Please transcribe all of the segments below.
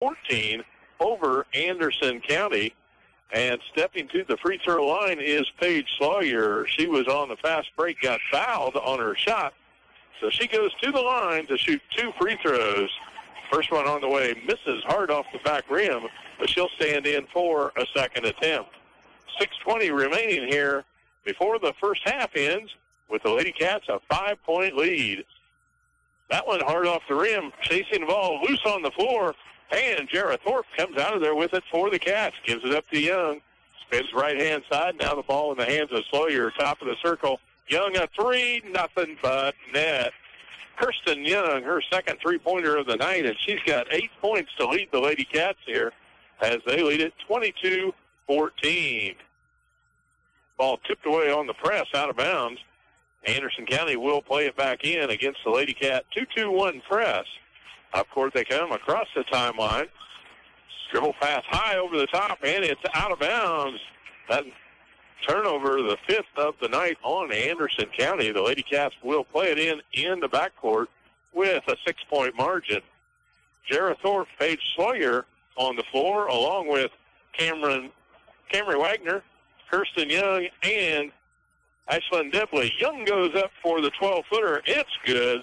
14 over Anderson County. And stepping to the free throw line is Paige Sawyer. She was on the fast break, got fouled on her shot. So she goes to the line to shoot 2 free throws. First one on the way misses hard off the back rim, but she'll stand in for a second attempt. 6:20 remaining here before the first half ends, with the Lady Cats a 5-point lead. That one hard off the rim, chasing the ball loose on the floor, and Jarrah Thorpe comes out of there with it for the Cats. Gives it up to Young. Spins right-hand side. Now the ball in the hands of Sawyer, top of the circle. Young a 3, nothing but net. Kirsten Young, her second three-pointer of the night, and she's got 8 points to lead the Lady Cats here as they lead it 22-14. Ball tipped away on the press, out of bounds. Anderson County will play it back in against the Lady Cat 2-2-1 press. Up court they come across the timeline. Dribble pass high over the top, and it's out of bounds. That turnover, the 5th of the night on Anderson County. The Lady Cats will play it in the backcourt with a 6-point margin. Jarrah Thorpe, Paige Sawyer on the floor, along with Camry Wagner, Kirsten Young, and Ashlyn Dibley. Young goes up for the 12-footer. It's good.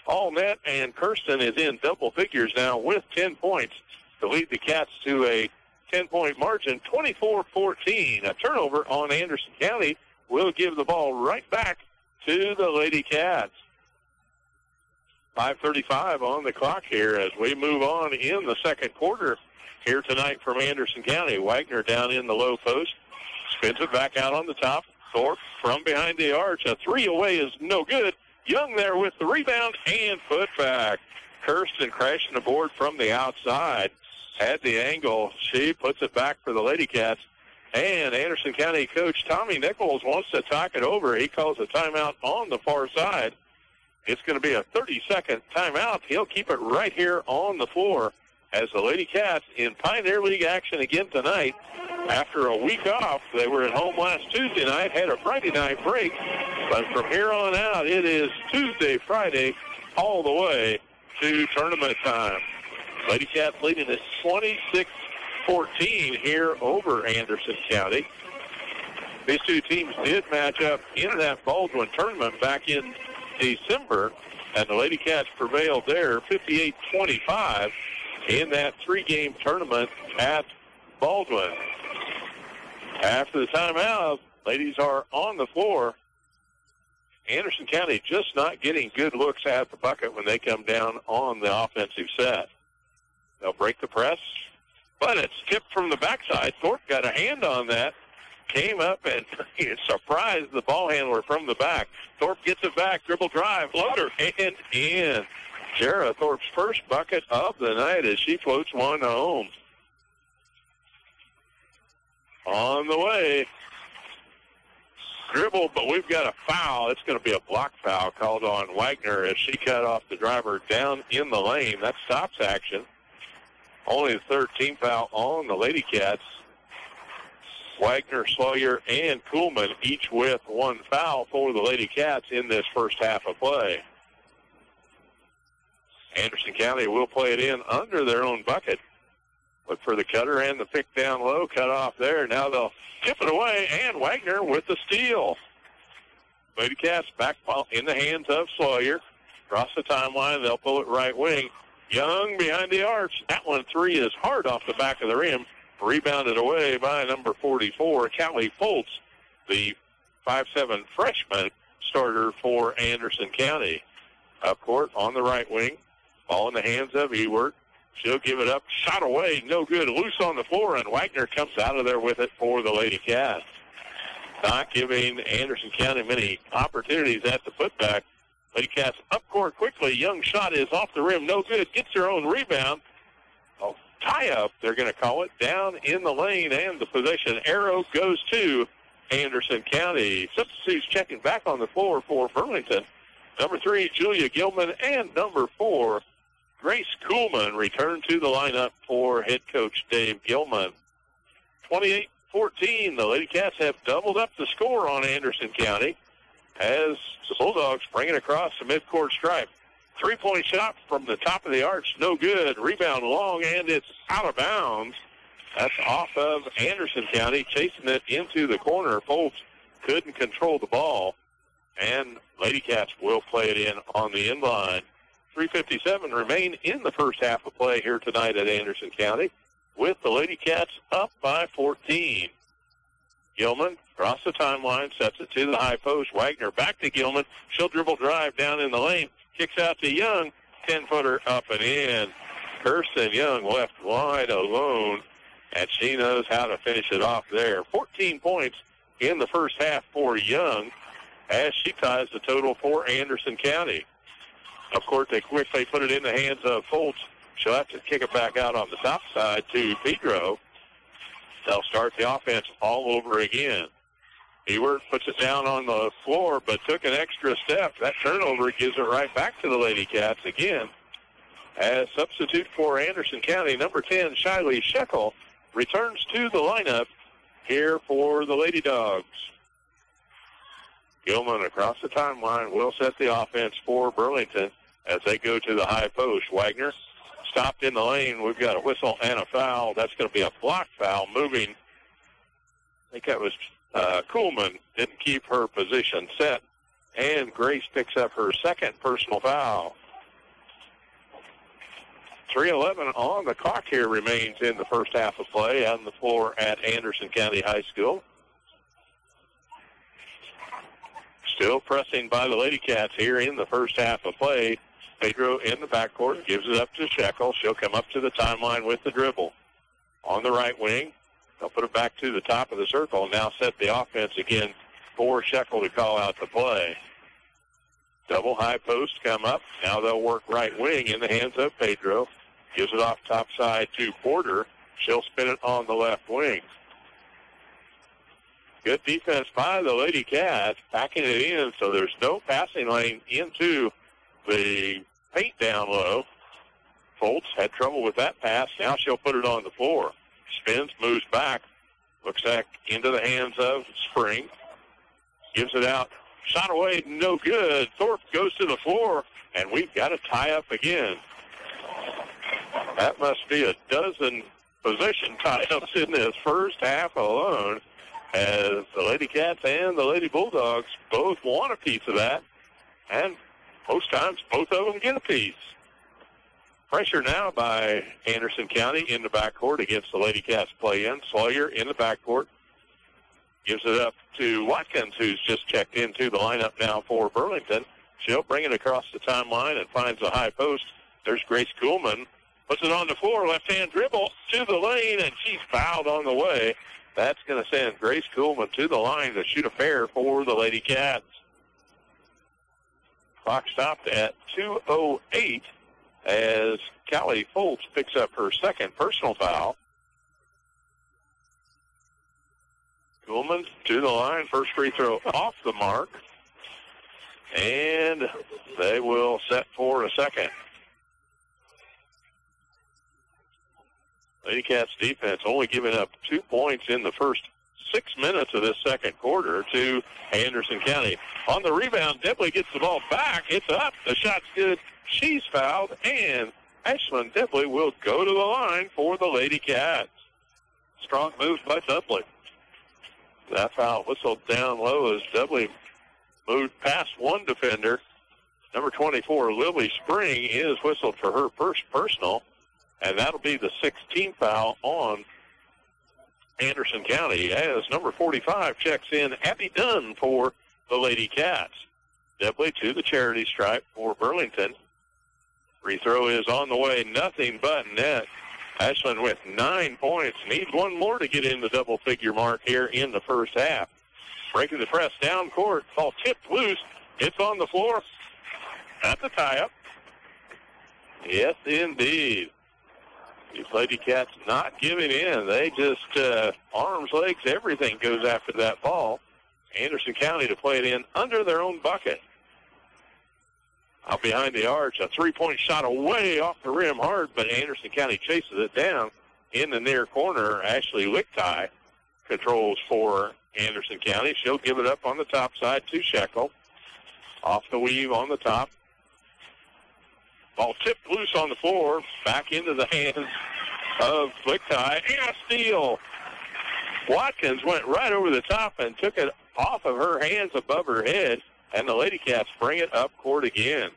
All net, and Kirsten is in double figures now with 10 points to lead the Cats to a 10-point margin, 24-14. A turnover on Anderson County will give the ball right back to the Lady Cats. 5:35 on the clock here as we move on in the second quarter here tonight from Anderson County. Wagner down in the low post. Spins it back out on the top. Thorpe from behind the arch. A 3 away is no good. Young there with the rebound and put back. Kirsten crashing the board from the outside. Had the angle. She puts it back for the Lady Cats. And Anderson County coach Tommy Nichols wants to talk it over. He calls a timeout on the far side. It's going to be a 30-second timeout. He'll keep it right here on the floor as the Lady Cats in Pioneer League action again tonight. After a week off, they were at home last Tuesday night, had a Friday night break. But from here on out, it is Tuesday, Friday, all the way to tournament time. Lady Cats leading at 26-14 here over Anderson County. These two teams did match up in that Baldwin tournament back in December, and the Lady Cats prevailed there 58-25 in that 3-game tournament at Baldwin. After the timeout, ladies are on the floor. Anderson County just not getting good looks at the bucket when they come down on the offensive set. They'll break the press, but it's tipped from the backside. Thorpe got a hand on that, came up and surprised the ball handler from the back. Thorpe gets it back, dribble drive, floater, and in. Jarrah Thorpe's first bucket of the night as she floats one home. On the way. Dribble, but we've got a foul. It's going to be a block foul called on Wagner as she cut off the driver down in the lane. That stops action. Only the third team foul on the Lady Cats. Wagner, Sawyer, and Kuhlman each with one foul for the Lady Cats in this first half of play. Anderson County will play it in under their own bucket. Look for the cutter and the pick down low, cut off there. Now they'll tip it away, and Wagner with the steal. Lady Cats back in the hands of Sawyer. Across the timeline, they'll pull it right wing. Young behind the arch. That one 3 is hard off the back of the rim. Rebounded away by number 44, Callie Foltz, the 5'7" freshman starter for Anderson County. Up court on the right wing. Ball in the hands of Ewert. She'll give it up. Shot away. No good. Loose on the floor, and Wagner comes out of there with it for the Lady Cats. Not giving Anderson County many opportunities at the putback. Lady Cats up court quickly. Young shot is off the rim. No good. Gets her own rebound. Oh, tie-up, they're going to call it, down in the lane, and the possession arrow goes to Anderson County. Substitutes checking back on the floor for Burlington. Number 3, Julia Gilman, and number 4, Grace Kuhlman return to the lineup for head coach Dave Gilman. 28-14, the Lady Cats have doubled up the score on Anderson County as the Bulldogs bring it across the midcourt stripe. Three-point shot from the top of the arch, no good. Rebound long, and it's out of bounds. That's off of Anderson County, chasing it into the corner. Foltz couldn't control the ball, and Lady Cats will play it in on the end line. 3:57 remain in the first half of play here tonight at Anderson County, with the Lady Cats up by 14. Gilman across the timeline, sets it to the high post. Wagner back to Gilman. She'll dribble drive down in the lane. Kicks out to Young. 10-footer up and in. Kirsten Young left wide alone, and she knows how to finish it off there. 14 points in the first half for Young as she ties the total for Anderson County. Of course, they quickly put it in the hands of Foltz. She'll have to kick it back out on the top side to Pedro. They'll start the offense all over again. Ewert puts it down on the floor, but took an extra step. That turnover gives it right back to the Lady Cats again. As substitute for Anderson County, number 10, Shiley Shekel, returns to the lineup here for the Lady Dogs. Gilman across the timeline will set the offense for Burlington as they go to the high post. Wagner stopped in the lane. We've got a whistle and a foul. That's going to be a block foul moving. I think that was Kuhlman. Didn't keep her position set. And Grace picks up her second personal foul. 3:11 on the clock here remains in the first half of play on the floor at Anderson County High School. Still pressing by the Lady Cats here in the first half of play. Pedro in the backcourt gives it up to Shekel. She'll come up to the timeline with the dribble. On the right wing, they'll put it back to the top of the circle and now set the offense again for Shekel to call out the play. Double high post come up. Now they'll work right wing in the hands of Pedro. Gives it off top side to Porter. She'll spin it on the left wing. Good defense by the Lady Cats, packing it in so there's no passing lane into the paint down low. Foltz had trouble with that pass. Now she'll put it on the floor. Spins, moves back. Looks back into the hands of Spring. Gives it out. Shot away, no good. Thorpe goes to the floor, and we've got a tie-up again. That must be a dozen possession tie-ups in this first half alone, as the Lady Cats and the Lady Bulldogs both want a piece of that, and most times both of them get a piece. Pressure now by Anderson County in the backcourt against the Lady Cats play-in. Sawyer in the backcourt gives it up to Watkins, who's just checked into the lineup now for Burlington. She'll bring it across the timeline and finds the high post. There's Grace Kuhlman. Puts it on the floor, left-hand dribble to the lane, and she's fouled on the way. That's going to send Grace Kuhlman to the line to shoot a fair for the Lady Cats. Clock stopped at 2:08 as Callie Foltz picks up her second personal foul. Kuhlman to the line, first free throw off the mark. And they will set for a second. Lady Cats defense only giving up 2 points in the first 6 minutes of this second quarter to Anderson County. On the rebound, Debley gets the ball back. It's up. The shot's good. She's fouled, and Ashlyn Debley will go to the line for the Lady Cats. Strong moves by Debley. That foul whistled down low as Debley moved past one defender. Number 24, Lily Spring, is whistled for her first personal. And that'll be the 16th foul on Anderson County as number 45 checks in Abby Dunn for the Lady Cats. Debley to the charity stripe for Burlington. Free throw is on the way, nothing but net. Ashland with 9 points. Needs one more to get in the double-figure mark here in the first half. Breaking the press down court. Ball tipped loose. It's on the floor. That's a tie-up. Yes, indeed. These Lady Cats not giving in. They just, arms, legs, everything goes after that ball. Anderson County to play it in under their own bucket. Out behind the arch, a three-point shot away off the rim hard, but Anderson County chases it down in the near corner. Ashley Lichtai controls for Anderson County. She'll give it up on the top side to Shekel. Off the weave on the top. Ball tipped loose on the floor, back into the hands of Flicktie, and a steal. Watkins went right over the top and took it off of her hands above her head, and the Lady Cats bring it up court again.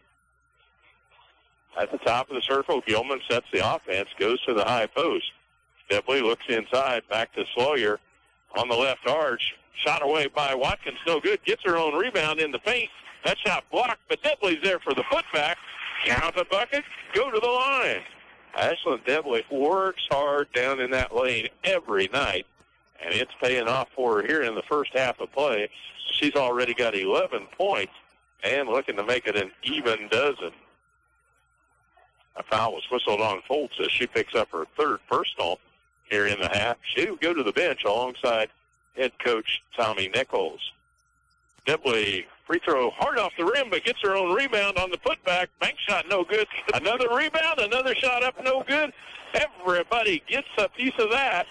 At the top of the circle, Gilman sets the offense, goes to the high post. Debley looks inside, back to Sawyer on the left arch. Shot away by Watkins, no good. Gets her own rebound in the paint. That shot blocked, but Debley's there for the putback. Count the bucket, go to the line. Ashlyn Debley works hard down in that lane every night, and it's paying off for her here in the first half of play. She's already got 11 points and looking to make it an even dozen. A foul was whistled on Foltz as she picks up her third personal here in the half. She'll go to the bench alongside head coach Tommy Nichols. Debley, free throw hard off the rim, but gets her own rebound on the putback. Bank shot no good. Another rebound, another shot up no good. Everybody gets a piece of that.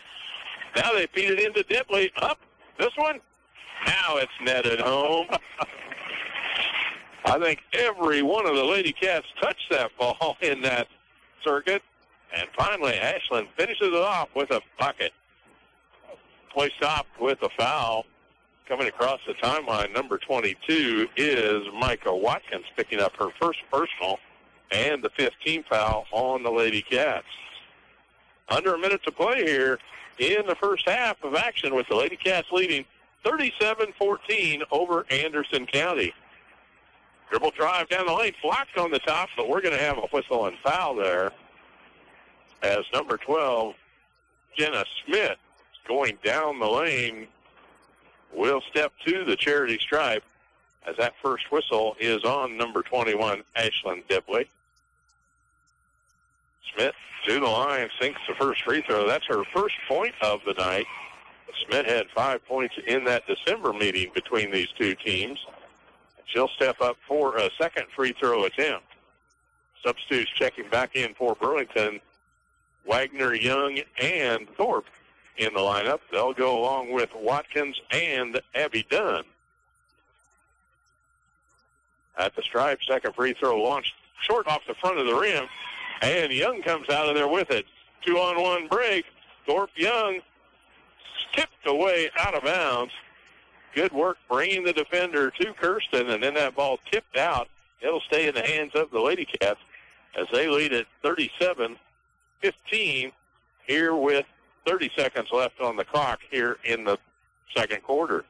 Now they feed it into Debley. Up, this one. Now it's netted home. I think every one of the Lady Cats touched that ball in that circuit. And finally, Ashlyn finishes it off with a bucket. Play stopped with a foul. Coming across the timeline, number 22 is Micah Watkins, picking up her first personal and the 15th foul on the Lady Cats. Under a minute to play here in the first half of action, with the Lady Cats leading 37-14 over Anderson County. Dribble drive down the lane, blocked on the top, but we're going to have a whistle and foul there as number 12, Jenna Smith, going down the lane, will step to the charity stripe as that first whistle is on number 21, Ashlyn Debley. Smith to the line, sinks the first free throw. That's her first point of the night. Smith had 5 points in that December meeting between these two teams. She'll step up for a second free throw attempt. Substitutes checking back in for Burlington, Wagner, Young, and Thorpe in the lineup. They'll go along with Watkins and Abby Dunn. At the stripe, second free throw launched short off the front of the rim, and Young comes out of there with it. 2-on-1 break. Thorpe Young tipped away out of bounds. Good work bringing the defender to Kirsten, and then that ball tipped out. It'll stay in the hands of the Lady Cats as they lead at 37-15 here with 30 seconds left on the clock here in the second quarter.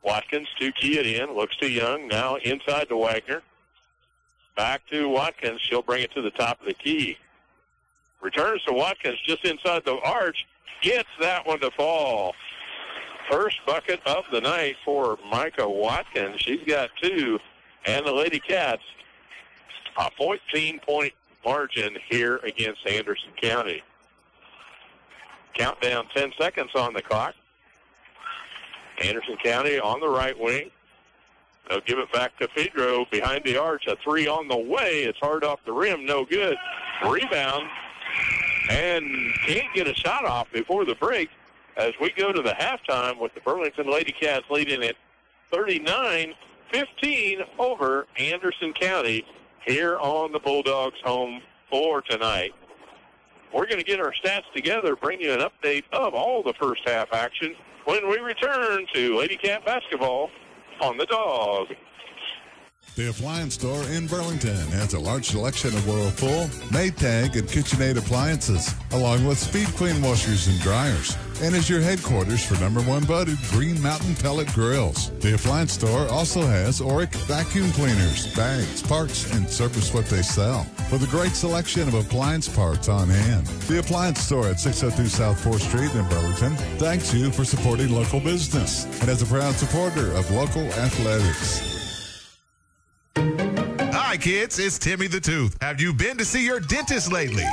Watkins to key it in, looks to Young, now inside to Wagner. Back to Watkins, she'll bring it to the top of the key. Returns to Watkins just inside the arch, gets that one to fall. First bucket of the night for Micah Watkins. She's got two, and the Lady Cats a 14-point margin here against Anderson County. Countdown, 10 seconds on the clock. Anderson County on the right wing. They'll give it back to Pedro behind the arch. A three on the way. It's hard off the rim. No good. Rebound. And can't get a shot off before the break as we go to the halftime with the Burlington Lady Cats leading at 39-15 over Anderson County here on the Bulldogs' home floor tonight. We're going to get our stats together, bring you an update of all the first half action when we return to Lady Cat basketball on the Dawg. The Appliance Store in Burlington has a large selection of Whirlpool, Maytag, and KitchenAid appliances, along with Speed Clean washers and dryers, and is your headquarters for #1 voted Green Mountain Pellet Grills. The Appliance Store also has Oric vacuum cleaners, bags, parts, and service what they sell, with a great selection of appliance parts on hand. The Appliance Store at 602 South 4th Street in Burlington thanks you for supporting local business and is a proud supporter of local athletics. Hi, kids. It's Timmy the Tooth. Have you been to see your dentist lately?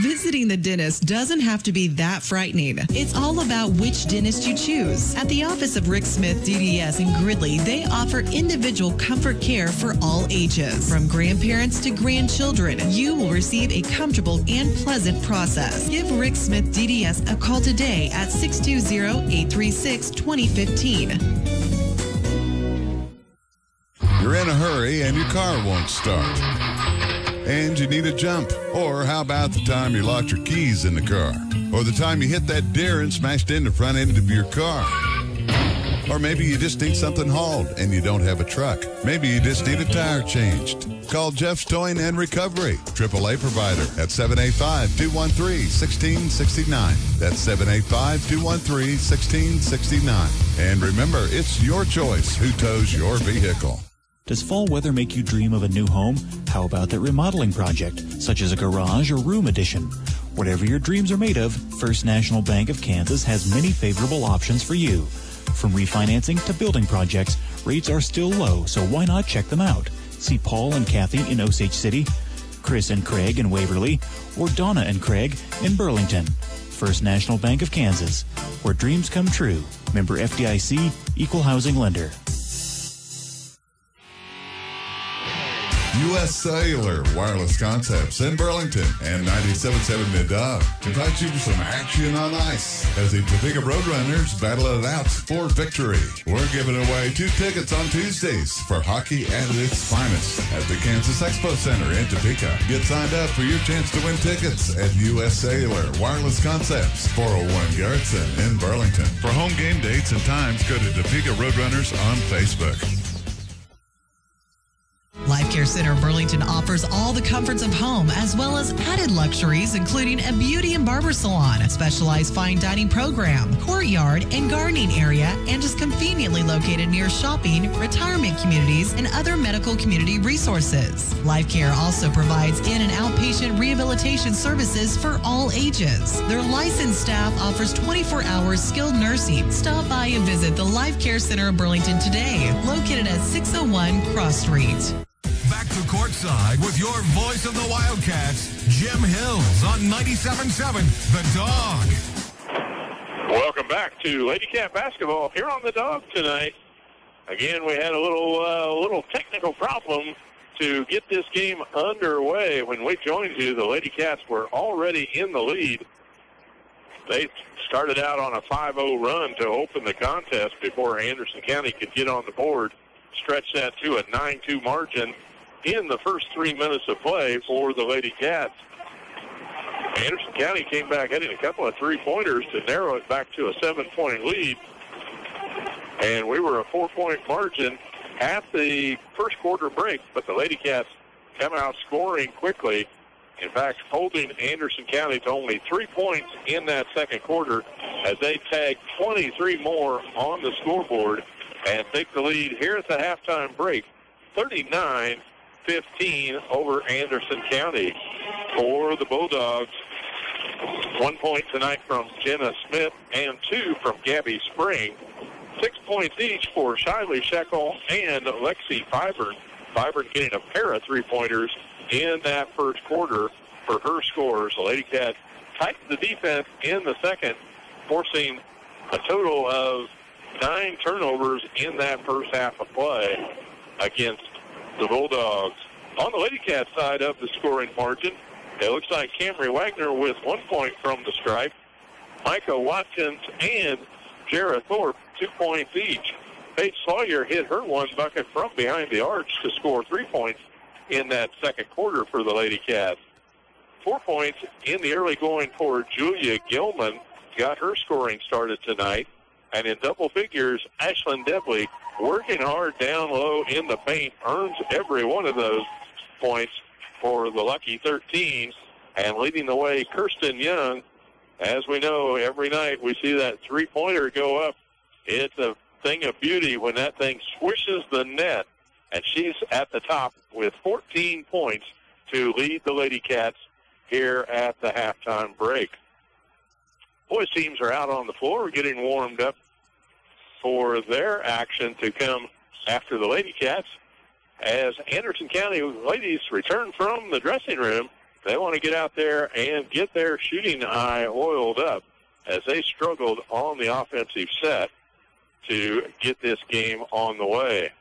Visiting the dentist doesn't have to be that frightening. It's all about which dentist you choose. At the office of Rick Smith DDS in Gridley, they offer individual comfort care for all ages. From grandparents to grandchildren, you will receive a comfortable and pleasant process. Give Rick Smith DDS a call today at 620-836-2015. You're in a hurry and your car won't start. And you need a jump. Or how about the time you locked your keys in the car? Or the time you hit that deer and smashed in the front end of your car? Or maybe you just need something hauled and you don't have a truck. Maybe you just need a tire changed. Call Jeff's Towing and Recovery, AAA provider at 785-213-1669. That's 785-213-1669. And remember, it's your choice who tows your vehicle. Does fall weather make you dream of a new home? How about that remodeling project, such as a garage or room addition? Whatever your dreams are made of, First National Bank of Kansas has many favorable options for you. From refinancing to building projects, rates are still low, so why not check them out? See Paul and Kathy in Osage City, Chris and Craig in Waverly, or Donna and Craig in Burlington. First National Bank of Kansas, where dreams come true. Member FDIC, Equal Housing Lender. U.S. Cellular Wireless Concepts in Burlington and 97.7 The Dawg invite you for some action on ice as the Topeka Roadrunners battle it out for victory. We're giving away 2 tickets on Tuesdays for hockey at its finest at the Kansas Expo Center in Topeka. Get signed up for your chance to win tickets at U.S. Cellular Wireless Concepts, 401 Garrettson in Burlington. For home game dates and times, go to Topeka Roadrunners on Facebook. Life Care Center Burlington offers all the comforts of home as well as added luxuries, including a beauty and barber salon, a specialized fine dining program, courtyard and gardening area, and is conveniently located near shopping, retirement communities, and other medical community resources. Life Care also provides in- and outpatient rehabilitation services for all ages. Their licensed staff offers 24-hour skilled nursing. Stop by and visit the Life Care Center of Burlington today, located at 601 Cross Street. Back to courtside with your voice of the Wildcats, Jim Hills on 97.7 The Dawg. Welcome back to Lady Cat basketball here on The Dawg tonight. Again, we had a little technical problem to get this game underway. When we joined you, the Lady Cats were already in the lead. They started out on a 5-0 run to open the contest before Anderson County could get on the board, stretch that to a 9-2 margin in the first 3 minutes of play for the Lady Cats. Anderson County came back hitting a couple of three-pointers to narrow it back to a 7-point lead. And we were a 4-point margin at the first quarter break, but the Lady Cats come out scoring quickly. In fact, holding Anderson County to only 3 points in that second quarter as they tag 23 more on the scoreboard and take the lead here at the halftime break, 39-15 over Anderson County. For the Bulldogs, 1 point tonight from Jenna Smith and 2 from Gabby Spring. 6 points each for Shiley Shekel and Lexi Fibern. Fibern getting a pair of three-pointers in that first quarter for her scores. The Lady Cats tightened the defense in the second, forcing a total of 9 turnovers in that first half of play against the Bulldogs. On the Lady Cat side of the scoring margin, it looks like Camry Wagner with 1 point from the stripe. Micah Watkins and Jarrah Thorpe, 2 points each. Paige Sawyer hit her 1 bucket from behind the arch to score 3 points in that second quarter for the Lady Cats. 4 points in the early going for Julia Gilman, got her scoring started tonight. And in double figures, Ashlyn Debley working hard down low in the paint, earns every one of those points for the Lucky 13. And leading the way, Kirsten Young. As we know, every night we see that three-pointer go up. It's a thing of beauty when that thing swishes the net. And she's at the top with 14 points to lead the Lady Cats here at the halftime break. Boys teams are out on the floor getting warmed up for their action to come after the Lady Cats. As Anderson County ladies return from the dressing room, they want to get out there and get their shooting eye oiled up as they struggled on the offensive set to get this game on the way.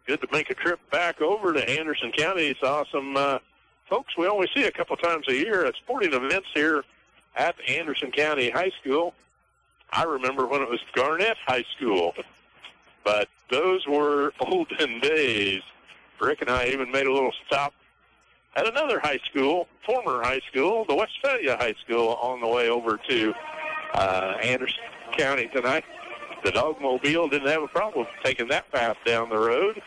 Good to make a trip back over to Anderson County. Saw some folks we only see a couple times a year at sporting events here at Anderson County High School. I remember when it was Garnett High School, but those were olden days. Rick and I even made a little stop at another high school, former high school, the Westphalia High School, on the way over to Anderson County tonight. The Dogmobile didn't have a problem taking that path down the road.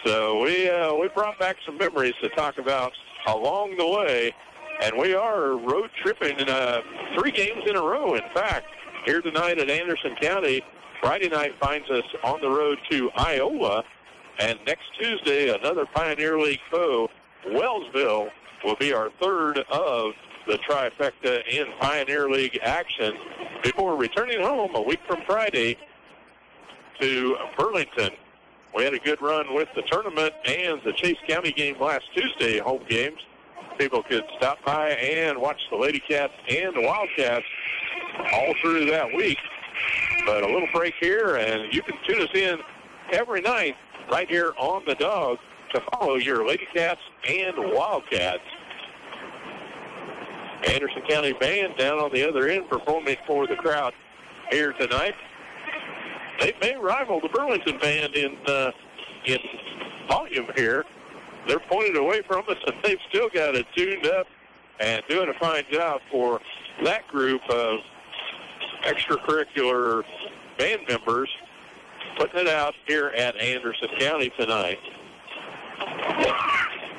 So we brought back some memories to talk about along the way. And we are road tripping 3 games in a row, in fact. Here tonight at Anderson County, Friday night finds us on the road to Iowa. And next Tuesday, another Pioneer League foe, Wellsville, will be our third of the trifecta in Pioneer League action before returning home a week from Friday to Burlington. We had a good run with the tournament and the Chase County game last Tuesday, home games. People could stop by and watch the Lady Cats and the Wildcats all through that week. But a little break here, and you can tune us in every night right here on the Dog to follow your Lady Cats and Wildcats. Anderson County Band down on the other end performing for the crowd here tonight. They may rival the Burlington Band in volume here. They're pointed away from us, and they've still got it tuned up and doing a fine job for that group of extracurricular band members, putting it out here at Anderson County tonight.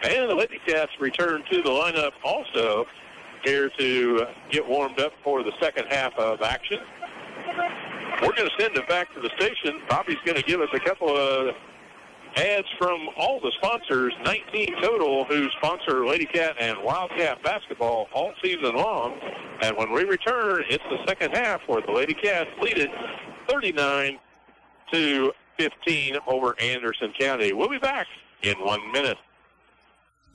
And the Lady Cats return to the lineup also here to get warmed up for the second half of action. We're going to send it back to the station. Bobby's going to give us a couple of ads from all the sponsors, 19 total, who sponsor Lady Cat and Wildcat basketball all season long. And when we return, it's the second half where the Lady Cats lead it 39-15 over Anderson County. We'll be back in 1 minute.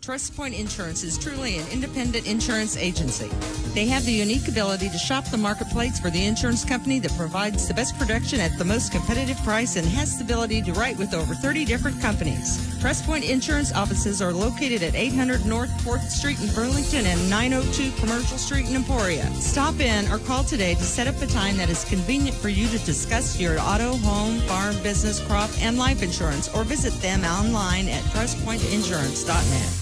Trust Point Insurance is truly an independent insurance agency. They have the unique ability to shop the marketplace for the insurance company that provides the best protection at the most competitive price and has the ability to write with over 30 different companies. Trust Point Insurance offices are located at 800 North 4th Street in Burlington and 902 Commercial Street in Emporia. Stop in or call today to set up a time that is convenient for you to discuss your auto, home, farm, business, crop, and life insurance, or visit them online at trustpointinsurance.net.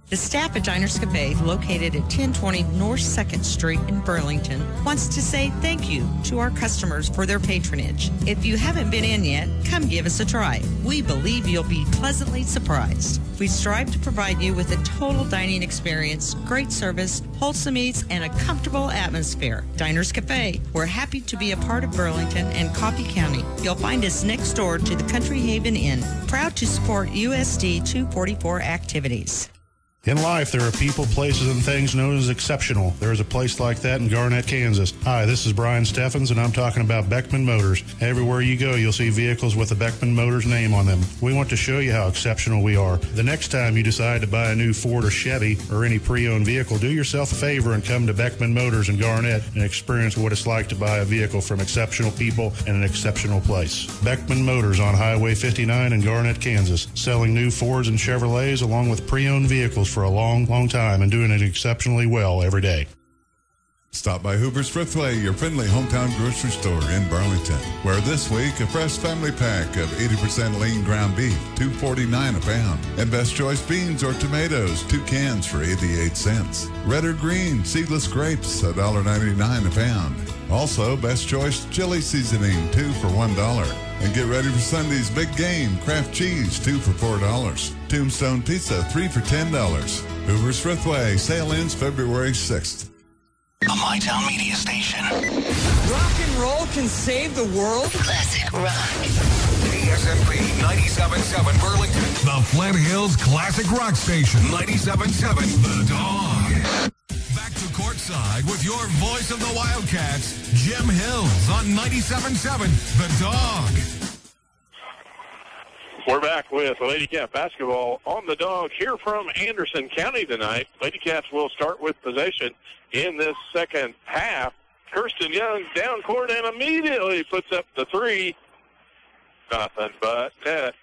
The staff at Diners Cafe, located at 1020 North 2nd Street in Burlington, wants to say thank you to our customers for their patronage. If you haven't been in yet, come give us a try. We believe you'll be pleasantly surprised. We strive to provide you with a total dining experience, great service, wholesome eats, and a comfortable atmosphere. Diners Cafe, we're happy to be a part of Burlington and Coffee County. You'll find us next door to the Country Haven Inn, proud to support USD 244 activities. In life, there are people, places, and things known as exceptional. There is a place like that in Garnett, Kansas. Hi, this is Brian Steffens, and I'm talking about Beckman Motors. Everywhere you go, you'll see vehicles with the Beckman Motors name on them. We want to show you how exceptional we are. The next time you decide to buy a new Ford or Chevy or any pre-owned vehicle, do yourself a favor and come to Beckman Motors in Garnett and experience what it's like to buy a vehicle from exceptional people in an exceptional place. Beckman Motors on Highway 59 in Garnett, Kansas, selling new Fords and Chevrolets along with pre-owned vehicles for a long, long time and doing it exceptionally well every day. Stop by Hoover's Frithway, your friendly hometown grocery store in Burlington, where this week a fresh family pack of 80% lean ground beef, $2.49 a pound, and Best Choice beans or tomatoes, 2 cans for 88 cents. Red or green seedless grapes, $1.99 a pound. Also, Best Choice chili seasoning, 2 for $1. And get ready for Sunday's big game, Kraft cheese, 2 for $4. Tombstone pizza, 3 for $10. Hoover's Frithway, sale ends February 6th. A My Town media station. Rock and roll can save the world. Classic rock. KSMP 97.7 Burlington. The Flint Hills Classic Rock Station. 97.7 The Dog. Back to courtside with your voice of the Wildcats, Jim Hills on 97.7 The Dog. We're back with Lady Cat basketball on the Dog here from Anderson County tonight. Lady Cats will start with possession in this second half. Kirsten Young down court and immediately puts up the three. Nothing but net.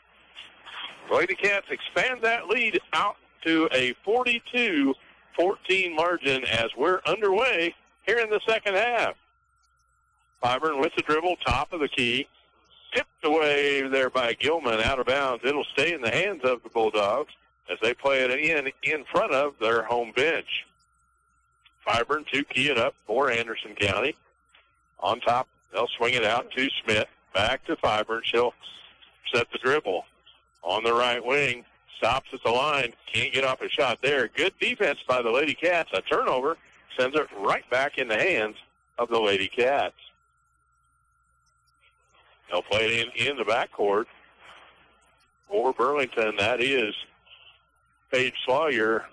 Lady Cats expand that lead out to a 42-14 margin as we're underway here in the second half. Clyburn with the dribble, top of the key. tipped away there by Gilman, out of bounds. It'll stay in the hands of the Bulldogs as they play it in front of their home bench. Fiburn to key it up for Anderson County. On top, they'll swing it out to Smith. Back to Fiburn. She'll set the dribble on the right wing. Stops at the line. Can't get off a shot there. Good defense by the Lady Cats. A turnover sends it right back in the hands of the Lady Cats. They'll play it in the backcourt for Burlington. That is Paige Sawyer.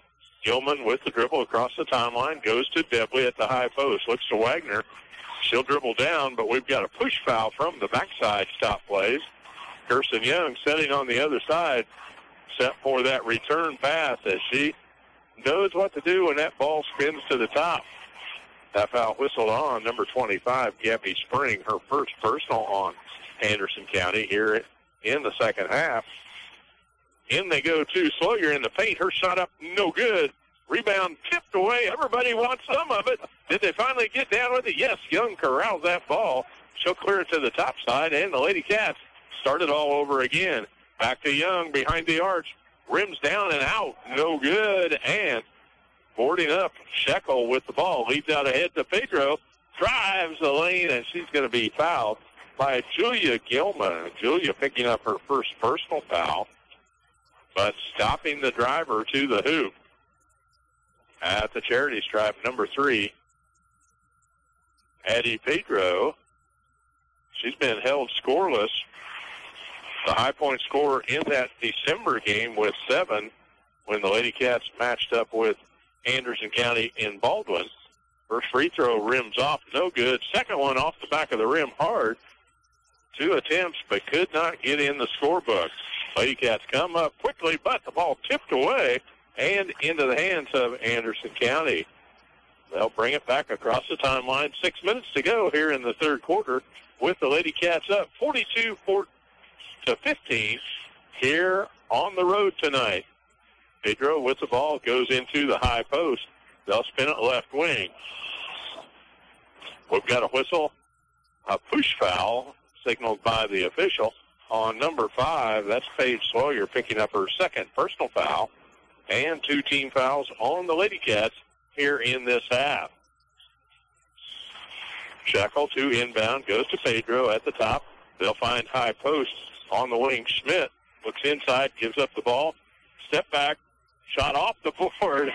Gilman with the dribble across the timeline. Goes to Debley at the high post. Looks to Wagner. She'll dribble down, but we've got a push foul from the backside stop plays. Kirsten Young setting on the other side, set for that return pass as she knows what to do when that ball spins to the top. That foul whistled on number 25, Gabby Spring, her first personal on Anderson County here in the second half. In they go to Sawyer in the paint. Her shot up, no good. Rebound tipped away. Everybody wants some of it. Did they finally get down with it? Yes, Young corrals that ball. She'll clear it to the top side, and the Lady Cats start it all over again. Back to Young behind the arch. Rims down and out. No good. And boarding up, Shekel with the ball. Leads out ahead to Pedro. Drives the lane, and she's going to be fouled by Julia Gilman. Julia picking up her first personal foul, but stopping the driver to the hoop. At the charity stripe, number 3, Addie Pedro. She's been held scoreless. The high point scorer in that December game with 7 when the Lady Cats matched up with Anderson County in Baldwin. First free throw rims off, no good. Second one off the back of the rim hard. 2 attempts, but could not get in the scorebook. Lady Cats come up quickly, but the ball tipped away and into the hands of Anderson County. They'll bring it back across the timeline. 6 minutes to go here in the third quarter with the Lady Cats up 42-15 here on the road tonight. Pedro with the ball goes into the high post. They'll spin it left wing. We've got a whistle, a push foul signaled by the official on number 5. That's Paige Sawyer picking up her second personal foul, and 2 team fouls on the Lady Cats here in this half. Shekel to inbound, goes to Pedro at the top. They'll find high post on the wing. Schmidt looks inside, gives up the ball. Step back, shot off the board.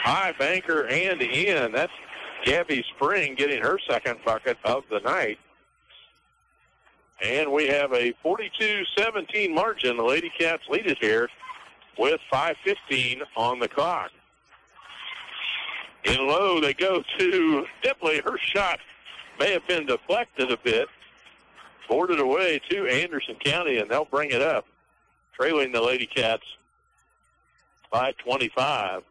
High banker and in. That's Gabby Spring getting her second bucket of the night. And we have a 42-17 margin. The Lady Cats lead it here with 5:15 on the clock. In low, they go to Dipley. Her shot may have been deflected a bit. Boarded away to Anderson County, and they'll bring it up, trailing the Lady Cats by 25.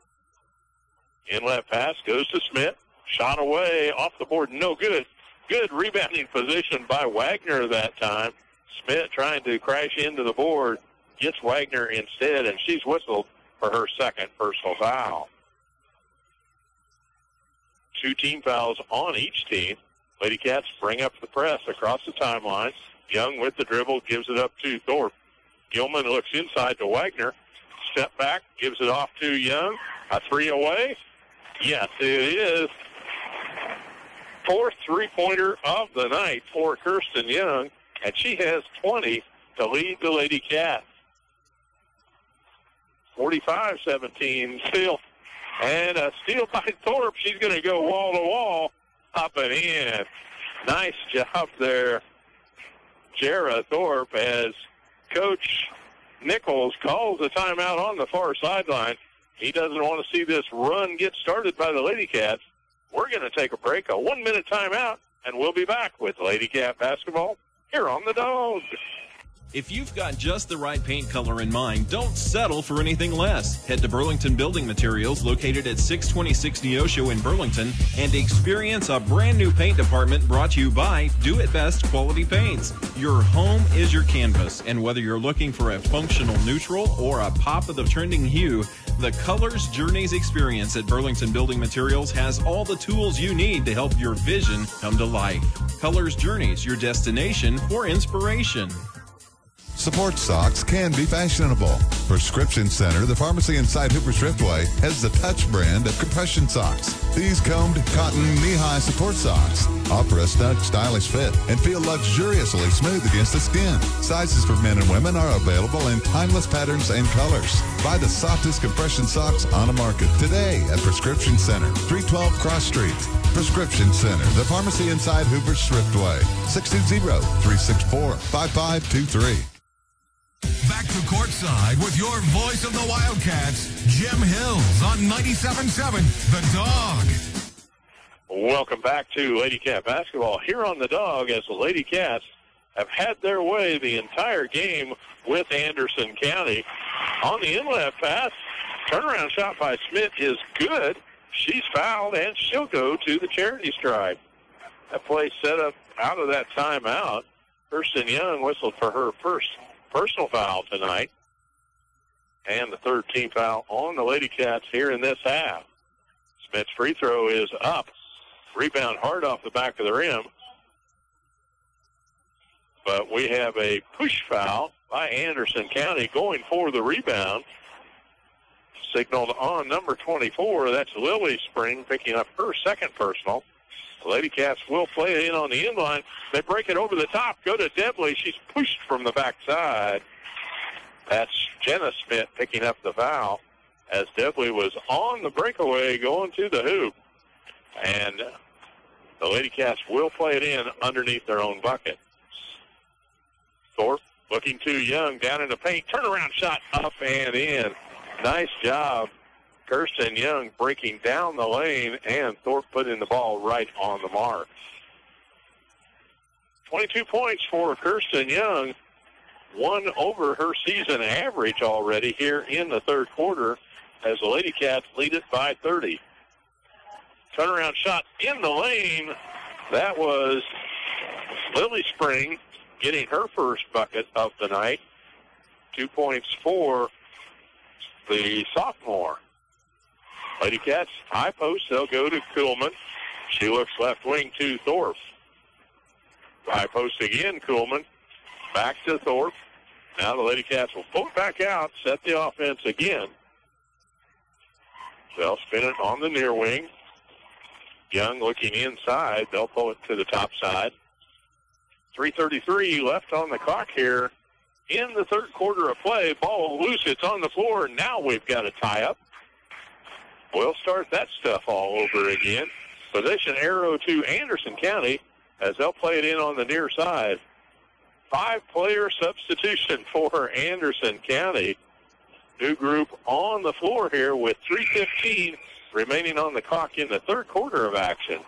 Inlet pass goes to Smith. Shot away off the board, no good. Good rebounding position by Wagner that time. Smith trying to crash into the board, gets Wagner instead, and she's whistled for her second personal foul. 2 team fouls on each team. Lady Cats bring up the press across the timeline. Young with the dribble, gives it up to Thorpe. Gilman looks inside to Wagner. Step back, gives it off to Young. A 3 away. Yes, it is. 4th three-pointer of the night for Kirsten Young, and she has 20 to lead the Lady Cats. 45-17 still. And a steal by Thorpe. She's going to go wall-to-wall, up and in. Nice job there, Jara Thorpe, as Coach Nichols calls a timeout on the far sideline. He doesn't want to see this run get started by the Lady Cats. We're going to take a break, a 1-minute timeout, and we'll be back with Lady Cat basketball here on the Dawg. If you've got just the right paint color in mind, don't settle for anything less. Head to Burlington Building Materials, located at 626 Neosho in Burlington, and experience a brand new paint department brought to you by Do It Best Quality Paints. Your home is your canvas, and whether you're looking for a functional neutral or a pop of the trending hue, the Colors Journeys experience at Burlington Building Materials has all the tools you need to help your vision come to life. Colors Journeys, your destination for inspiration. Sports socks can be fashionable. Prescription Center, the pharmacy inside Hooper Thriftway, has the Touch brand of compression socks. These combed cotton knee-high support socks offer a snug, stylish fit and feel luxuriously smooth against the skin. Sizes for men and women are available in timeless patterns and colors. Buy the softest compression socks on the market today at Prescription Center, 312 Cross Street. Prescription Center, the pharmacy inside Hooper Thriftway, 620-364-5523. Back to courtside with your voice of the Wildcats, Jim Hills on 97.7 The Dawg. Welcome back to Lady Cat basketball here on the Dawg, as the Lady Cats have had their way the entire game with Anderson County. On the inlet pass, turnaround shot by Smith is good. She's fouled, and she'll go to the charity stripe. That play set up out of that timeout. Kirsten Young whistled for her first personal foul tonight, and the third team foul on the Lady Cats here in this half. Smith's free throw is up. Rebound hard off the back of the rim. But we have a push foul by Anderson County going for the rebound. Signaled on number 24. That's Lily Spring picking up her second personal. The Lady Cats will play it in on the inline. They break it over the top. Go to Debley. She's pushed from the backside. That's Jenna Smith picking up the foul, as Debley was on the breakaway going to the hoop. And the Lady Cats will play it in underneath their own bucket. Thorpe looking too young down in the paint. Turnaround shot up and in. Nice job. Kirsten Young breaking down the lane, and Thorpe putting the ball right on the mark. 22 points for Kirsten Young, one over her season average already here in the third quarter, as the Lady Cats lead it by 30. Turnaround shot in the lane. That was Lily Spring getting her first bucket of the night. 2 points for the sophomore. Lady Cats, high post, they'll go to Kuhlman. She looks left wing to Thorpe. High post again, Kuhlman. Back to Thorpe. Now the Lady Cats will pull it back out, set the offense again. They'll spin it on the near wing. Young looking inside. They'll pull it to the top side. 3:33 left on the clock here in the third quarter of play. Ball loose. It's on the floor. Now we've got a tie-up. We'll start that stuff all over again. Possession arrow to Anderson County as they'll play it in on the near side. 5-player substitution for Anderson County. New group on the floor here with 3:15 remaining on the clock in the third quarter of action.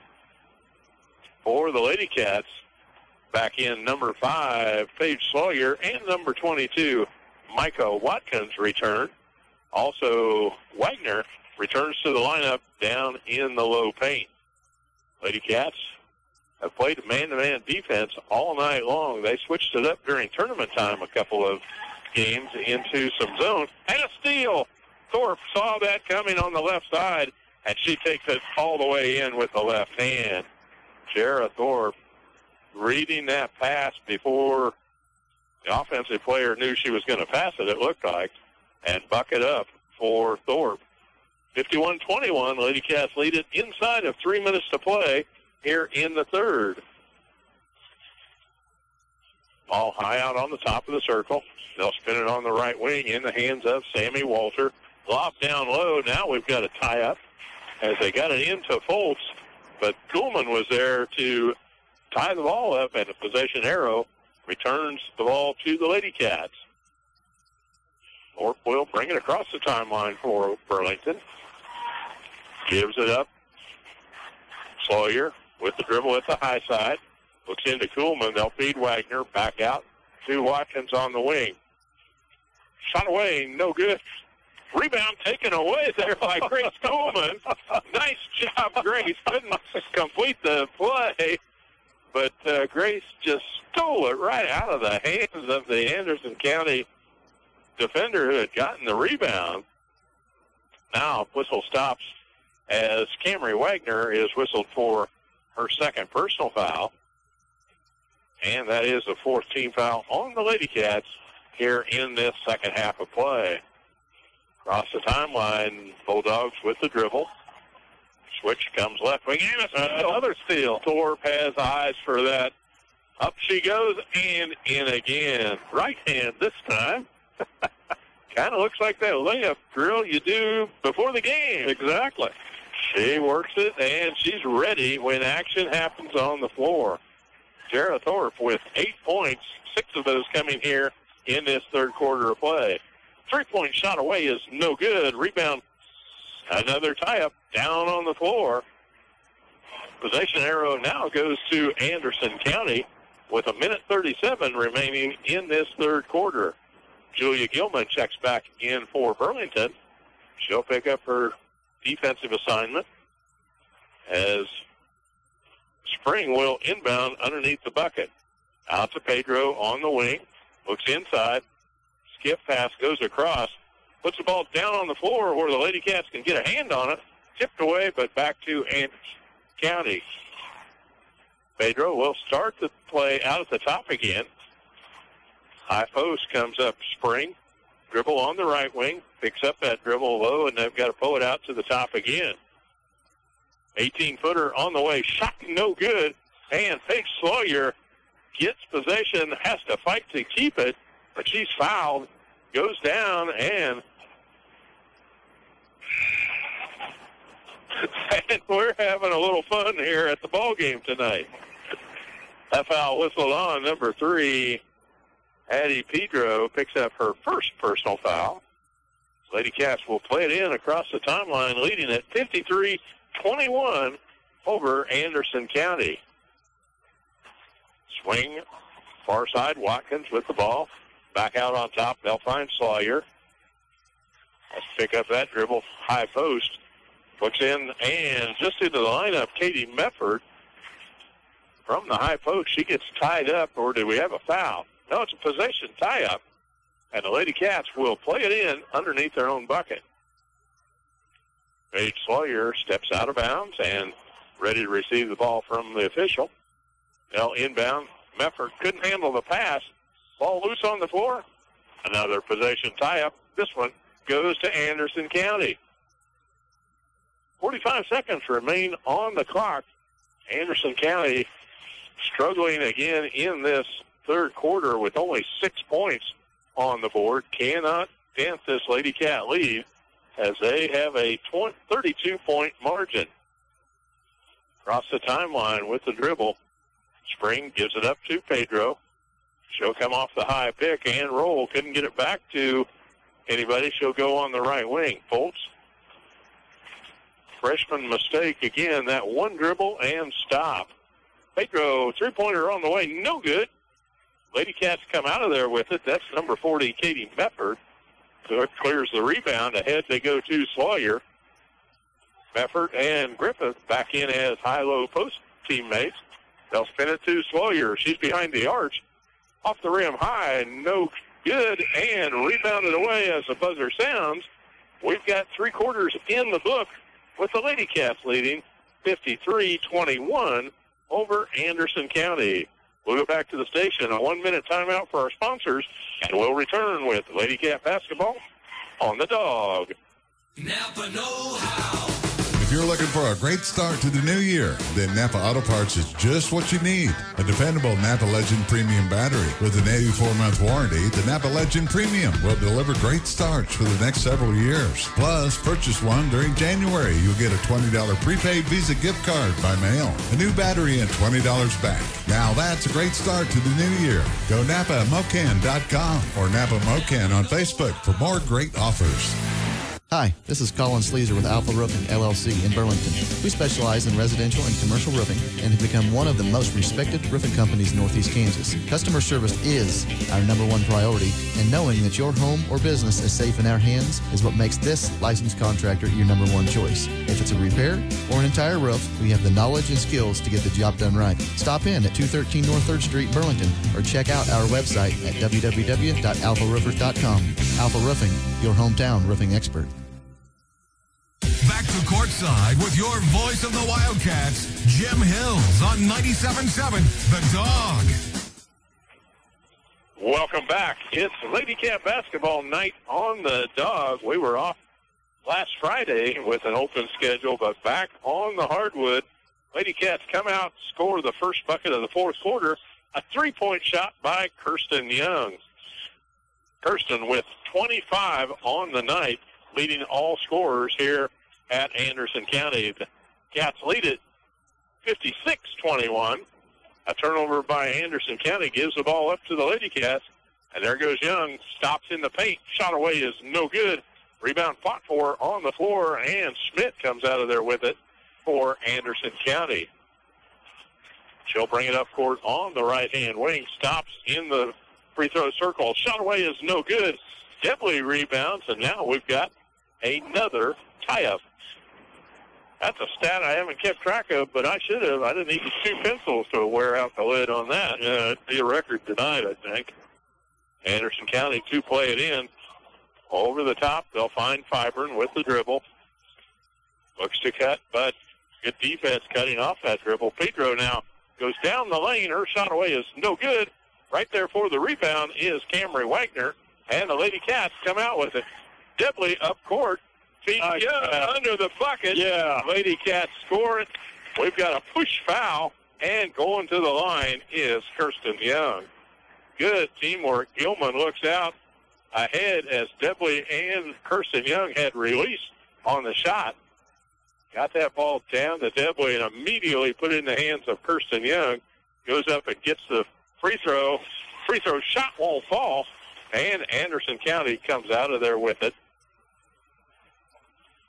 For the Lady Cats, back in number 5, Paige Sawyer, and number 22, Micah Watkins return. Also, Wagner returns to the lineup down in the low paint. Lady Cats have played man-to-man defense all night long. They switched it up during tournament time a couple of games into some zone. And a steal. Thorpe saw that coming on the left side, and she takes it all the way in with the left hand. Jara Thorpe reading that pass before the offensive player knew she was going to pass it looked like, and bucket up for Thorpe. 51-21, Lady Cats lead it inside of 3 minutes to play here in the third. Ball high out on the top of the circle. They'll spin it on the right wing in the hands of Sammy Walter. Lob down low. Now we've got a tie-up as they got it into Foltz, but Kuhlman was there to tie the ball up, and the possession arrow returns the ball to the Lady Cats. Thorpe will bring it across the timeline for Burlington. Gives it up. Sawyer with the dribble at the high side. Looks into Kuhlman. They'll feed Wagner. Back out to Watkins on the wing. Shot away, no good. Rebound taken away there by Grace Coleman. Nice job, Grace. Couldn't complete the play, but Grace just stole it right out of the hands of the Anderson County defender who had gotten the rebound. Now whistle stops as Camry Wagner is whistled for her second personal foul. And that is the fourth team foul on the Lady Cats here in this second half of play. Across the timeline, Bulldogs with the dribble. Switch comes left wing, and another steal. Thorpe has eyes for that. Up she goes, and in again. Right hand this time. Kind of looks like that layup drill you do before the game. Exactly. She works it, and she's ready when action happens on the floor. Jarrah Thorpe with 8 points, 6 of those coming here in this third quarter of play. 3-point shot away is no good. Rebound, another tie-up down on the floor. Possession arrow now goes to Anderson County with 1:37 remaining in this third quarter. Julia Gilman checks back in for Burlington. She'll pick up her defensive assignment as Spring will inbound underneath the bucket. Out to Pedro on the wing. Looks inside. Skip pass goes across. Puts the ball down on the floor where the Lady Cats can get a hand on it. Tipped away, but back to Anderson County. Pedro will start the play out at the top again. High post comes up Spring. Dribble on the right wing. Picks up that dribble low, and they've got to pull it out to the top again. 18-footer on the way. Shot no good. And Paige Sawyer gets possession, has to fight to keep it, but she's fouled. Goes down, and we're having a little fun here at the ball game tonight. That foul whistled on. Number 3, Addie Pedro picks up her first personal foul. Lady Cats will play it in across the timeline, leading at 53-21 over Anderson County. Swing, far side, Watkins with the ball. Back out on top, they'll find Sawyer. Let's pick up that dribble, high post. Looks in, and just into the lineup, Katie Mefford. From the high post, she gets tied up, or do we have a foul? No, it's a possession tie-up. And the Lady Cats will play it in underneath their own bucket. Paige Sawyer steps out of bounds and ready to receive the ball from the official. They'll inbound. Mefford couldn't handle the pass. Ball loose on the floor. Another possession tie-up. This one goes to Anderson County. 45 seconds remain on the clock. Anderson County struggling again in this third quarter with only 6 points on the board. Cannot dent this Lady Cat lead as they have a 32-point margin. Across the timeline with the dribble. Spring gives it up to Pedro. She'll come off the high pick and roll. Couldn't get it back to anybody. She'll go on the right wing. Foltz. Freshman mistake again. That one dribble and stop. Pedro, three-pointer on the way. No good. Lady Cats come out of there with it. That's number 40, Katie Mefford. So it clears the rebound. Ahead they go to Sawyer. Mefford and Griffith back in as high-low post teammates. They'll spin it to Sawyer. She's behind the arch. Off the rim high, no good, and rebounded away as the buzzer sounds. We've got 3 quarters in the book with the Lady Cats leading 53-21 over Anderson County. We'll go back to the station. A 1-minute timeout for our sponsors, and we'll return with Lady Cat basketball on the Dog. Napa know-how. If you're looking for a great start to the new year, then Napa Auto Parts is just what you need. A dependable Napa Legend Premium battery with an 84-month warranty. The Napa Legend Premium will deliver great starts for the next several years. Plus, purchase one during January. You'll get a $20 prepaid Visa gift card by mail, a new battery, and $20 back. Now that's a great start to the new year. Go NapaMocan.com or Napa Mocan on Facebook for more great offers. Hi, this is Colin Sleazer with Alpha Roofing, LLC in Burlington. We specialize in residential and commercial roofing and have become one of the most respected roofing companies in Northeast Kansas. Customer service is our number one priority, and knowing that your home or business is safe in our hands is what makes this licensed contractor your number one choice. If it's a repair or an entire roof, we have the knowledge and skills to get the job done right. Stop in at 213 North 3rd Street, Burlington, or check out our website at www.alpharoofers.com. Alpha Roofing, your hometown roofing expert. Back to courtside with your voice of the Wildcats, Jim Hills on 97.7 The Dog. Welcome back. It's Lady Cat basketball night on the Dog. We were off last Friday with an open schedule, but back on the hardwood. Lady Cats come out, score the first bucket of the fourth quarter. A three-point shot by Kirsten Young. Kirsten with 25 on the night, leading all scorers here at Anderson County. The Cats lead it 56-21. A turnover by Anderson County gives the ball up to the Lady Cats. And there goes Young, stops in the paint. Shot away is no good. Rebound fought for on the floor, and Schmidt comes out of there with it for Anderson County. She'll bring it up court on the right-hand wing. Stops in the free throw circle. Shot away is no good. Debley rebounds, and now we've got another tie-up. That's a stat I haven't kept track of, but I should have. I didn't need 2 pencils to wear out the lid on that. It'd be a record tonight, I think. Anderson County to play it in. Over the top, they'll find Fibern with the dribble. Looks to cut, but good defense cutting off that dribble. Pedro now goes down the lane. Her shot away is no good. Right there for the rebound is Camry Wagner, and the Lady Cats come out with it. Debley up court. Feet under the bucket. Yeah. Lady Cats score it. We've got a push foul, and going to the line is Kirsten Young. Good teamwork. Gilman looks out ahead as Debley and Kirsten Young had released on the shot. Got that ball down to Debley and immediately put it in the hands of Kirsten Young. Goes up and gets the free throw. Free throw shot won't fall, and Anderson County comes out of there with it.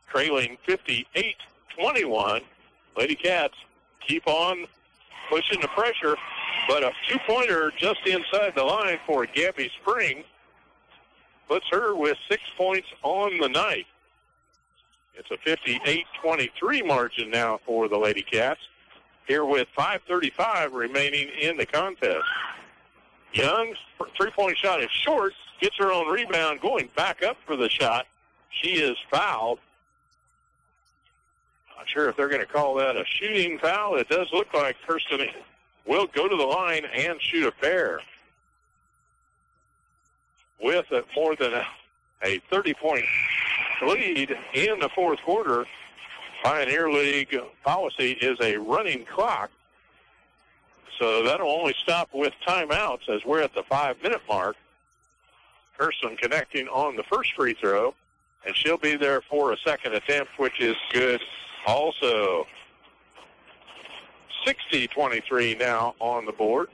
Trailing 58-21. Lady Cats keep on pushing the pressure, but a two-pointer just inside the line for Gabby Spring puts her with 6 points on the night. It's a 58-23 margin now for the Lady Cats, here with 5:35 remaining in the contest. Young's three-point shot is short, gets her own rebound, going back up for the shot. She is fouled. Not sure if they're going to call that a shooting foul. It does look like Kirsten will go to the line and shoot a pair. With more than a 30-point lead in the fourth quarter, Pioneer League policy is a running clock. So that'll only stop with timeouts as we're at the 5-minute mark. Kirsten connecting on the first free throw, and she'll be there for a second attempt, which is good also. 60-23 now on the board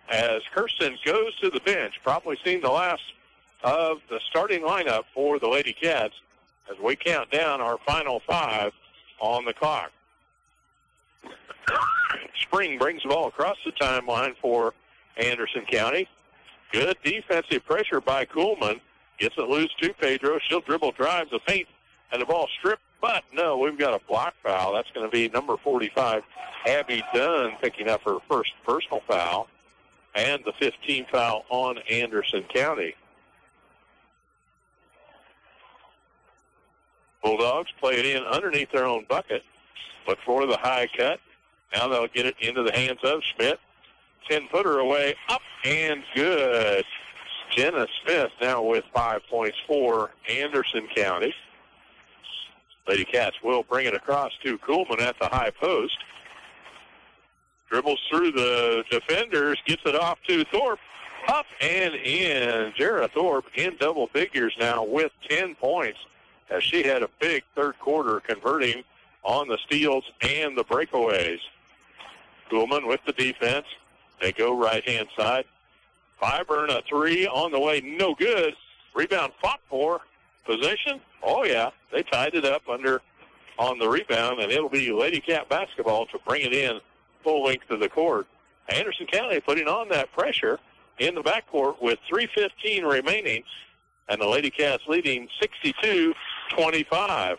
as Kirsten goes to the bench. Probably seen the last of the starting lineup for the Lady Cats as we count down our final 5 on the clock. Spring brings the ball across the timeline for Anderson County. Good defensive pressure by Kuhlman. Gets it loose to Pedro. She'll dribble, drives the paint, and the ball stripped. But no, we've got a block foul. That's going to be number 45, Abby Dunn, picking up her first personal foul, and the 15th foul on Anderson County. Bulldogs play it in underneath their own bucket, but for the high cut. Now they'll get it into the hands of Schmidt. 10-footer away, up and good. Jenna Smith now with 5 points for Anderson County. Lady Cats will bring it across to Kuhlman at the high post. Dribbles through the defenders, gets it off to Thorpe. Up and in. Jara Thorpe in double figures now with 10 points as she had a big third quarter converting on the steals and the breakaways. Kuhlman with the defense. They go right-hand side. Fibern a three on the way, no good. Rebound fought for, Possession? Oh, yeah. They tied it up on the rebound, and it'll be Lady Cat basketball to bring it in full length of the court. Anderson County putting on that pressure in the backcourt with 3:15 remaining, and the Lady Cats leading 62-25.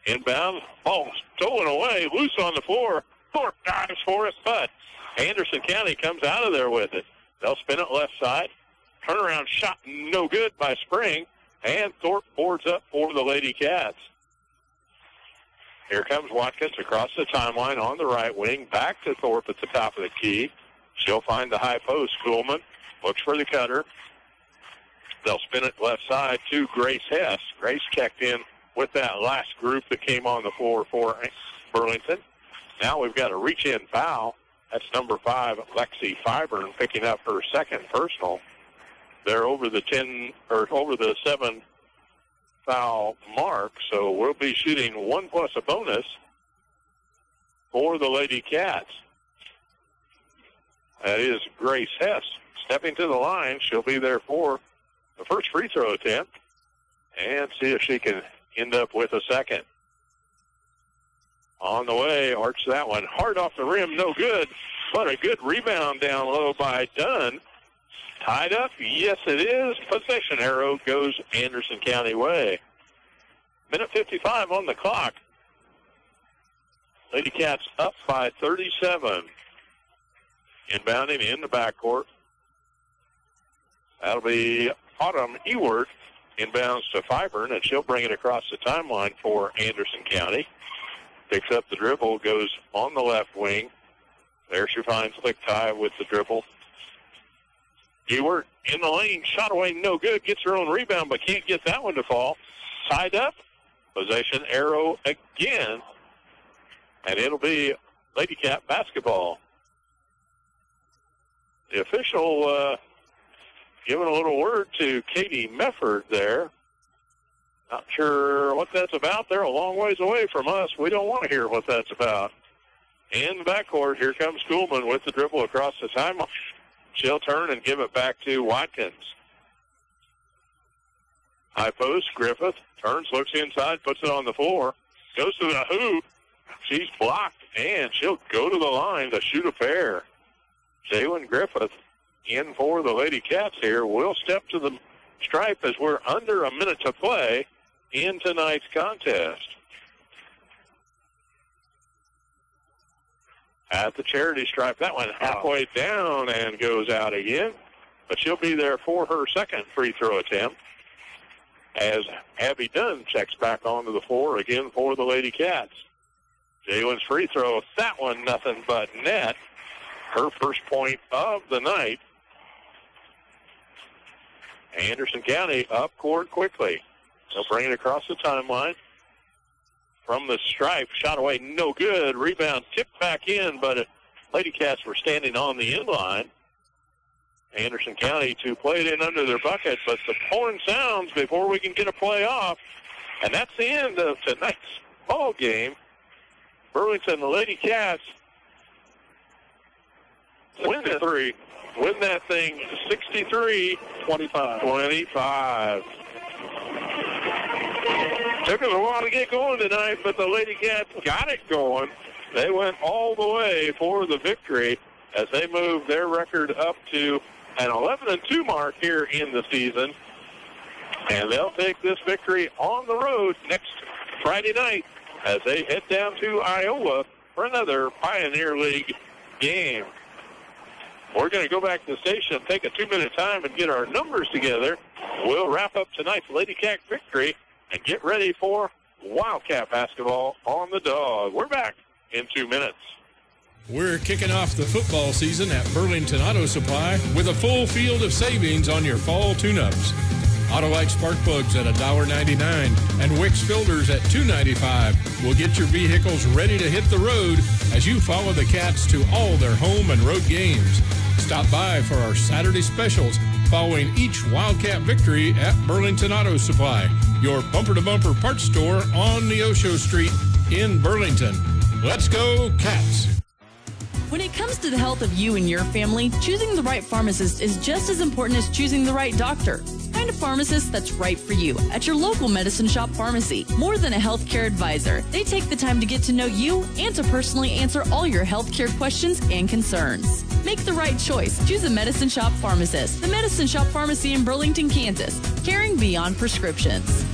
Inbound, ball stolen away, loose on the floor. Thorpe dives for it, but Anderson County comes out of there with it. They'll spin it left side. Turnaround shot no good by Spring, and Thorpe boards up for the Lady Cats. Here comes Watkins across the timeline on the right wing, back to Thorpe at the top of the key. She'll find the high post. Kuhlman looks for the cutter. They'll spin it left side to Grace Hess. Grace checked in with that last group that came on the floor for Burlington. Now we've got a reach-in foul. That's number 5, Lexi Fibern, picking up her second personal. They're over the 7 foul mark, so we'll be shooting 1 plus a bonus for the Lady Cats. That is Grace Hess stepping to the line. She'll be there for the first free throw attempt and see if she can end up with a second. On the way, arch that one hard off the rim, no good, but a good rebound down low by Dunn. Tied up, yes it is. Possession arrow goes Anderson County way. Minute 55 on the clock. Lady Cats up by 37. Inbounding in the backcourt. That'll be Autumn Ewart. Inbounds to Fibern, and she'll bring it across the timeline for Anderson County. Picks up the dribble, goes on the left wing. There she finds Lichtai with the dribble. Ewart in the lane, shot away, no good. Gets her own rebound, but can't get that one to fall. Tied up, possession arrow again, and it'll be Lady Cat basketball. The official giving a little word to Katie Mefford there. Not sure what that's about. They're a long ways away from us. We don't want to hear what that's about. In the backcourt, here comes Kuhlman with the dribble across the timeline. She'll turn and give it back to Watkins. High post, Griffith turns, looks inside, puts it on the floor, goes to the hoop. She's blocked, and she'll go to the line to shoot a pair. Jalen Griffith in for the Lady Cats here. Will step to the stripe as we're under a minute to play in tonight's contest. At the charity stripe, that one halfway down and goes out again, but she'll be there for her second free throw attempt as Abby Dunn checks back onto the floor again for the Lady Cats. Jalen's free throw, that one nothing but net. Her first point of the night. Anderson County up court quickly. They'll bring it across the timeline. From the stripe, shot away, no good. Rebound tipped back in, but Lady Cats were standing on the end line. Anderson County to play it in under their bucket, but the horn sounds before we can get a play off. And that's the end of tonight's ball game. Burlington, the Lady Cats, win the three. Win that thing 63-25. Took us a while to get going tonight, but the Lady Cats got it going. They went all the way for the victory as they moved their record up to an 11-2 mark here in the season. And they'll take this victory on the road next Friday night as they head down to Iowa for another Pioneer League game. We're going to go back to the station, take a 2-minute time, and get our numbers together. We'll wrap up tonight's Lady Cat victory and get ready for Wildcat basketball on the Dawg. We're back in 2 minutes. We're kicking off the football season at Burlington Auto Supply with a full field of savings on your fall tune-ups. Autolite spark plugs at $1.99 and Wix filters at $2.95 will get your vehicles ready to hit the road as you follow the Cats to all their home and road games. Stop by for our Saturday specials following each Wildcat victory at Burlington Auto Supply, your bumper-to-bumper parts store on Neosho Street in Burlington. Let's go, Cats! When it comes to the health of you and your family, choosing the right pharmacist is just as important as choosing the right doctor. Find a pharmacist that's right for you at your local Medicine Shop pharmacy. More than a healthcare advisor, they take the time to get to know you and to personally answer all your healthcare questions and concerns. Make the right choice. Choose a Medicine Shop pharmacist. The Medicine Shop Pharmacy in Burlington, Kansas. Caring beyond prescriptions.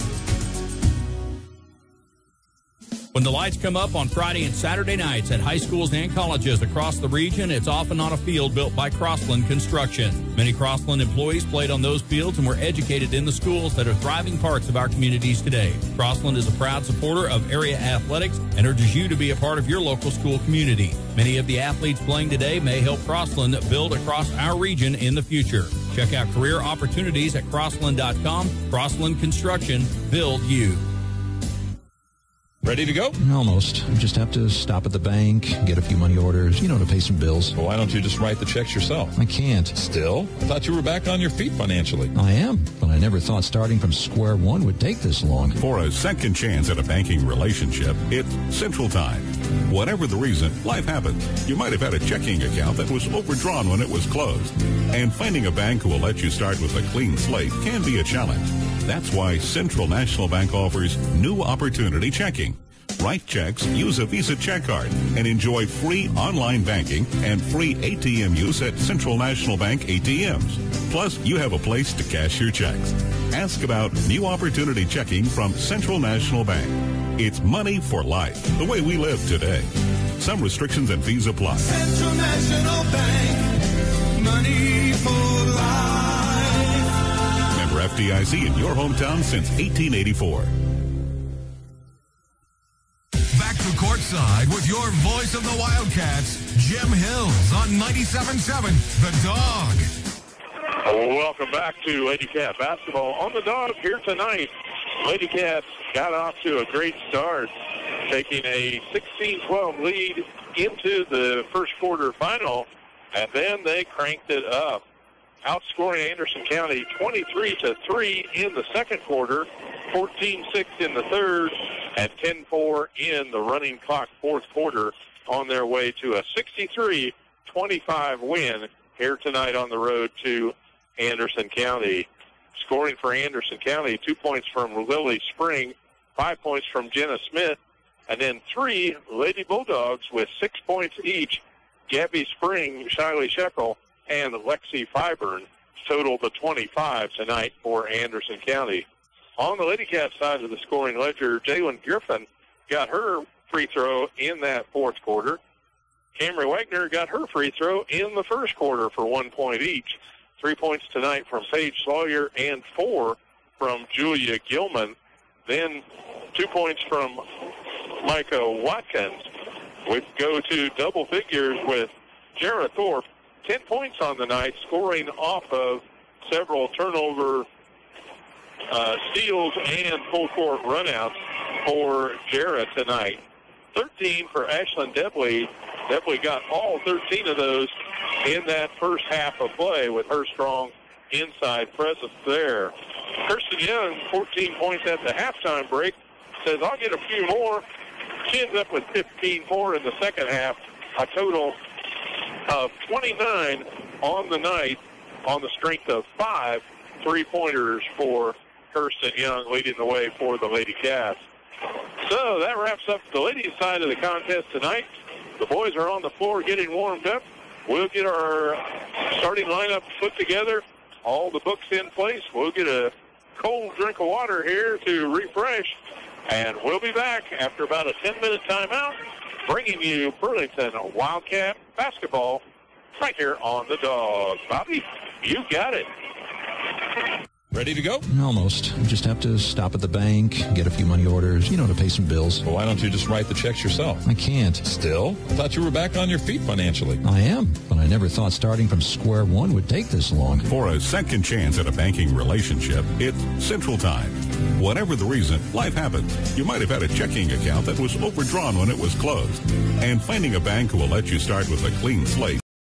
When the lights come up on Friday and Saturday nights at high schools and colleges across the region, it's often on a field built by Crossland Construction. Many Crossland employees played on those fields and were educated in the schools that are thriving parts of our communities today. Crossland is a proud supporter of area athletics and urges you to be a part of your local school community. Many of the athletes playing today may help Crossland build across our region in the future. Check out career opportunities at crossland.com. Crossland Construction, build you. Ready to go? Almost. You just have to stop at the bank, get a few money orders, to pay some bills. Well, why don't you just write the checks yourself? I can't. Still? I thought you were back on your feet financially. I am, but I never thought starting from square one would take this long. For a second chance at a banking relationship, it's Central Time. Whatever the reason, life happens. You might have had a checking account that was overdrawn when it was closed. And finding a bank who will let you start with a clean slate can be a challenge. That's why Central National Bank offers New Opportunity Checking. Write checks, use a Visa check card, and enjoy free online banking and free ATM use at Central National Bank ATMs. Plus, you have a place to cash your checks. Ask about New Opportunity Checking from Central National Bank. It's money for life, the way we live today. Some restrictions and fees apply. Central National Bank, money for life. Member FDIC in your hometown since 1884. Back to Courtside with your voice of the Wildcats, Jim Hills on 97.7 The Dawg. Welcome back to Lady Cat basketball on the Dawg here tonight. Lady Cats got off to a great start, taking a 16-12 lead into the first quarter final, and then they cranked it up, outscoring Anderson County 23-3 in the second quarter, 14-6 in the third, and 10-4 in the running clock fourth quarter, on their way to a 63-25 win here tonight on the road to Anderson County. Scoring for Anderson County, 2 points from Lily Spring, 5 points from Jenna Smith, and then 3 Lady Bulldogs with 6 points each. Gabby Spring, Shiley Shekel, and Lexi Fiburn total the 25 tonight for Anderson County. On the Lady Cat side of the scoring ledger, Jalen Griffin got her free throw in that fourth quarter. Camry Wagner got her free throw in the first quarter for 1 point each. 3 points tonight from Paige Sawyer and 4 from Julia Gilman. Then 2 points from Micah Watkins. We go to double figures with Jarrett Thorpe. 10 points on the night, scoring off of several turnover steals and full court runouts for Jarrett tonight. 13 for Ashlyn Debley. Debley got all 13 of those in that first half of play with her strong inside presence there. Kirsten Young, 14 points at the halftime break, says, I'll get a few more. She ends up with 15 more in the second half, a total of 29 on the night on the strength of 5 3-pointers for Kirsten Young, leading the way for the Lady Cats. So that wraps up the ladies' side of the contest tonight. The boys are on the floor getting warmed up. We'll get our starting lineup put together, all the books in place. We'll get a cold drink of water here to refresh, and we'll be back after about a 10-minute timeout, bringing you Burlington Wildcat basketball right here on the Dawg. Bobby, you got it. Ready to go? Almost. You just have to stop at the bank, get a few money orders, to pay some bills. Well, why don't you just write the checks yourself? I can't. Still? I thought you were back on your feet financially. I am, but I never thought starting from square one would take this long. For a second chance at a banking relationship, it's Central Time. Whatever the reason, life happens. You might have had a checking account that was overdrawn when it was closed. And finding a bank who will let you start with a clean slate